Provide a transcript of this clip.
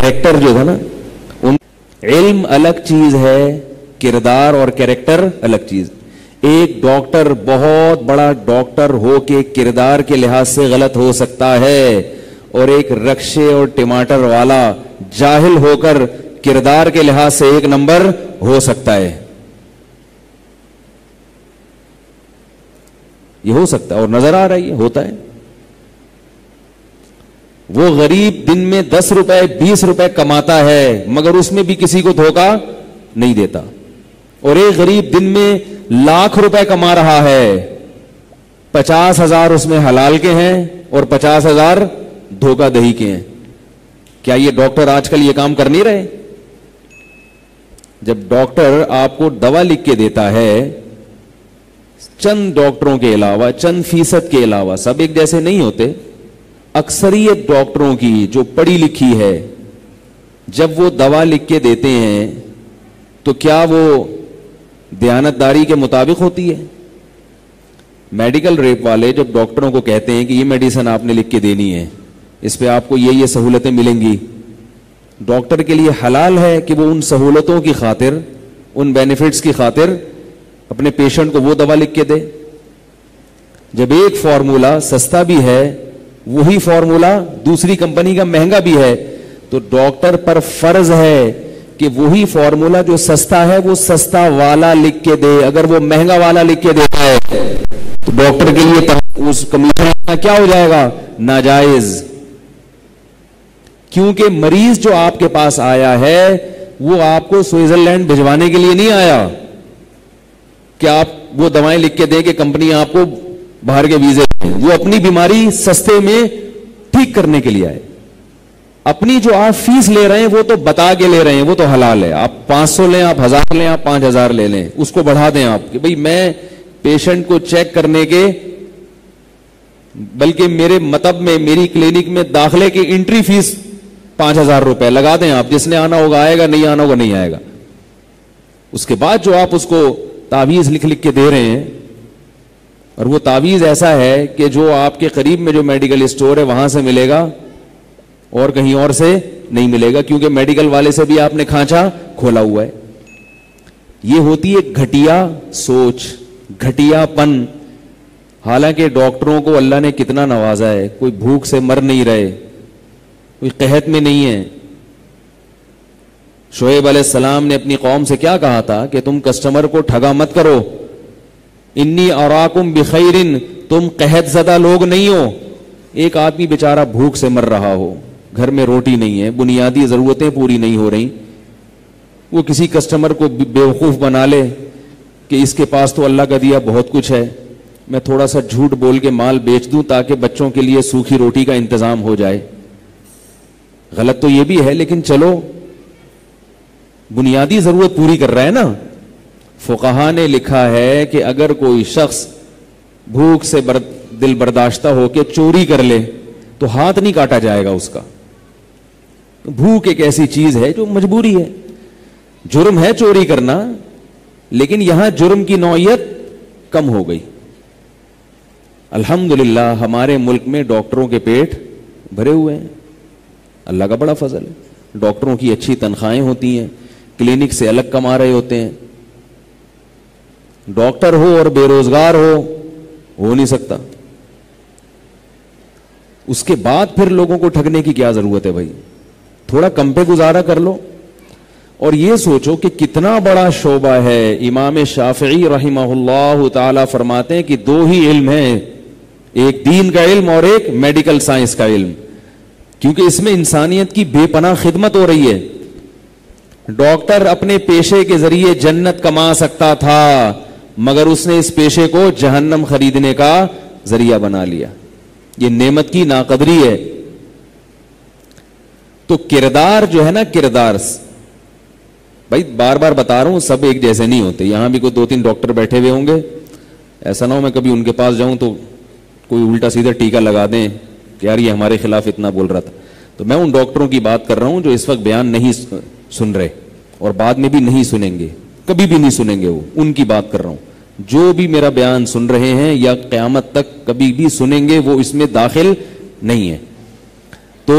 Character जो था ना, उन इल्म अलग चीज है, किरदार और कैरेक्टर अलग चीज। एक डॉक्टर बहुत बड़ा डॉक्टर हो के किरदार के लिहाज से गलत हो सकता है, और एक रक्शे और टमाटर वाला जाहिल होकर किरदार के लिहाज से एक नंबर हो सकता है। ये हो सकता है और नजर आ रहा है, ये होता है। वो गरीब दिन में 10 रुपए 20 रुपए कमाता है, मगर उसमें भी किसी को धोखा नहीं देता। और एक गरीब दिन में लाख रुपए कमा रहा है, 50,000 उसमें हलाल के हैं और 50,000 धोखाधड़ी के हैं। क्या ये डॉक्टर आजकल ये काम कर नहीं रहे? जब डॉक्टर आपको दवा लिख के देता है, चंद डॉक्टरों के अलावा, चंद फीसद के अलावा, सब एक जैसे नहीं होते, अक्सरियत डॉक्टरों की जो पढ़ी लिखी है, जब वो दवा लिख के देते हैं तो क्या वो दयानतदारी के मुताबिक होती है? मेडिकल रेप वाले जब डॉक्टरों को कहते हैं कि ये मेडिसिन आपने लिख के देनी है, इस पे आपको ये सहूलतें मिलेंगी, डॉक्टर के लिए हलाल है कि वो उन सहूलतों की खातिर, उन बेनिफिट्स की खातिर अपने पेशेंट को वो दवा लिख के दे। जब एक फॉर्मूला सस्ता भी है, वही फॉर्मूला दूसरी कंपनी का महंगा भी है, तो डॉक्टर पर फर्ज है कि वही फॉर्मूला जो सस्ता है वो सस्ता वाला लिख के दे। अगर वो महंगा वाला लिख के देता है तो डॉक्टर के लिए उस कमीशन क्या हो जाएगा? नाजायज। क्योंकि मरीज जो आपके पास आया है वो आपको स्विट्जरलैंड भिजवाने के लिए नहीं आया कि आप वो दवाएं लिख के दें कि कंपनी आपको बाहर के वीजे दें। वो अपनी बीमारी सस्ते में ठीक करने के लिए आए। अपनी जो आप फीस ले रहे हैं वो तो बता के ले रहे हैं, वो तो हलाल है। आप 500 लें, आप 1000 लें, आप 5000 ले लें, उसको बढ़ा दें आप कि भाई मैं पेशेंट को चेक करने के, बल्कि मेरे मतलब में, मेरी क्लिनिक में दाखिले की एंट्री फीस 5000 रुपए लगा दें आप। जिसने आना होगा आएगा, नहीं आना होगा नहीं आएगा। उसके बाद जो आप उसको तावीज लिख लिख के दे रहे हैं, और वो तावीज ऐसा है कि जो आपके करीब में जो मेडिकल स्टोर है वहां से मिलेगा और कहीं और से नहीं मिलेगा, क्योंकि मेडिकल वाले से भी आपने खांचा खोला हुआ है। ये होती है घटिया सोच, घटियापन। हालांकि डॉक्टरों को अल्लाह ने कितना नवाजा है, कोई भूख से मर नहीं रहे, कोई कहत में नहीं है। शोएब अलैहिस्सलाम ने अपनी कौम से क्या कहा था कि तुम कस्टमर को ठगा मत करो, इन्नी अराकुम बिखैरिन, तुम कहत ज़दा लोग नहीं हो। एक आदमी बेचारा भूख से मर रहा हो, घर में रोटी नहीं है, बुनियादी जरूरतें पूरी नहीं हो रही, वो किसी कस्टमर को बेवकूफ बना ले कि इसके पास तो अल्लाह का दिया बहुत कुछ है, मैं थोड़ा सा झूठ बोल के माल बेच दूं ताकि बच्चों के लिए सूखी रोटी का इंतजाम हो जाए। गलत तो ये भी है, लेकिन चलो बुनियादी जरूरत पूरी कर रहा है ना। फुकहा ने लिखा है कि अगर कोई शख्स भूख से दिल बर्दाश्ता होकर चोरी कर ले तो हाथ नहीं काटा जाएगा उसका। भूख एक ऐसी चीज है जो मजबूरी है। जुर्म है चोरी करना, लेकिन यहां जुर्म की नौयत कम हो गई। अल्हम्दुलिल्लाह हमारे मुल्क में डॉक्टरों के पेट भरे हुए हैं, अल्लाह का बड़ा फजल है। डॉक्टरों की अच्छी तनख्वाहें होती हैं, क्लिनिक से अलग कमा रहे होते हैं। डॉक्टर हो और बेरोजगार हो नहीं सकता। उसके बाद फिर लोगों को ठगने की क्या जरूरत है भाई? थोड़ा कम पे गुजारा कर लो। और ये सोचो कि कितना बड़ा शोबा है। इमाम शाफी रहिमहुल्लाह ताला फरमाते हैं कि दो ही इल्म हैं, एक दीन का इल्म और एक मेडिकल साइंस का इल्म, क्योंकि इसमें इंसानियत की बेपनाह खिदमत हो रही है। डॉक्टर अपने पेशे के जरिए जन्नत कमा सकता था, मगर उसने इस पेशे को जहन्नम खरीदने का जरिया बना लिया। ये नेमत की नाकदरी है। तो किरदार जो है ना, किरदार भाई बार बार बता रहा हूं, सब एक जैसे नहीं होते। यहां भी कोई 2-3 डॉक्टर बैठे हुए होंगे, ऐसा ना हो मैं कभी उनके पास जाऊं तो कोई उल्टा सीधा टीका लगा दें कि यार ये हमारे खिलाफ इतना बोल रहा था। तो मैं उन डॉक्टरों की बात कर रहा हूं जो इस वक्त बयान नहीं सुन रहे और बाद में भी नहीं सुनेंगे, कभी भी नहीं सुनेंगे, वो उनकी बात कर रहा हूं। जो भी मेरा बयान सुन रहे हैं या क़यामत तक कभी भी सुनेंगे, वो इसमें दाखिल नहीं है। तो